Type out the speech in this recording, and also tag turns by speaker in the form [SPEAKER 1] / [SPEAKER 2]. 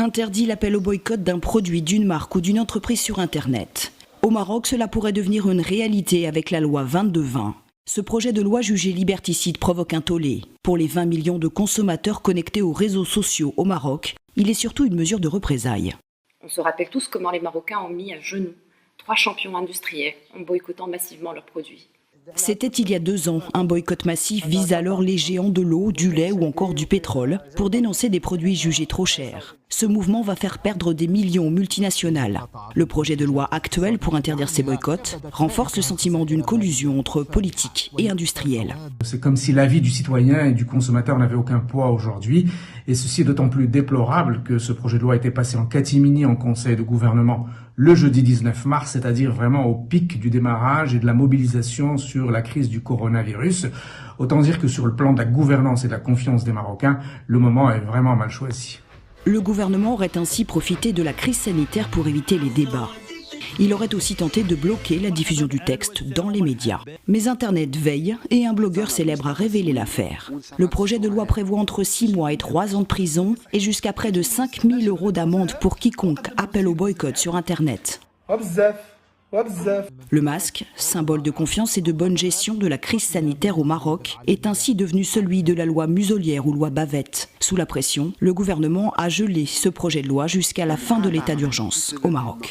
[SPEAKER 1] interdit l'appel au boycott d'un produit, d'une marque ou d'une entreprise sur Internet. Au Maroc, cela pourrait devenir une réalité avec la loi 2220. Ce projet de loi jugé liberticide provoque un tollé. Pour les 20 millions de consommateurs connectés aux réseaux sociaux au Maroc, il est surtout une mesure de représailles.
[SPEAKER 2] On se rappelle tous comment les Marocains ont mis à genoux 3 champions industriels en boycottant massivement leurs produits.
[SPEAKER 1] C'était il y a 2 ans. Un boycott massif vise alors les géants de l'eau, du lait ou encore du pétrole pour dénoncer des produits jugés trop chers. Ce mouvement va faire perdre des millions aux multinationales. Le projet de loi actuel pour interdire ces boycotts renforce le sentiment d'une collusion entre politique et industriels.
[SPEAKER 3] C'est comme si l'avis du citoyen et du consommateur n'avait aucun poids aujourd'hui. Et ceci est d'autant plus déplorable que ce projet de loi a été passé en catimini en conseil de gouvernement le jeudi 19 mars, c'est-à-dire vraiment au pic du démarrage et de la mobilisation sur la crise du coronavirus. Autant dire que sur le plan de la gouvernance et de la confiance des Marocains, le moment est vraiment mal choisi.
[SPEAKER 1] Le gouvernement aurait ainsi profité de la crise sanitaire pour éviter les débats. Il aurait aussi tenté de bloquer la diffusion du texte dans les médias. Mais Internet veille et un blogueur célèbre a révélé l'affaire. Le projet de loi prévoit entre 6 mois et 3 ans de prison et jusqu'à près de 5 000 € d'amende pour quiconque appelle au boycott sur Internet. Le masque, symbole de confiance et de bonne gestion de la crise sanitaire au Maroc, est ainsi devenu celui de la loi muselière ou loi bavette. Sous la pression, le gouvernement a gelé ce projet de loi jusqu'à la fin de l'état d'urgence au Maroc.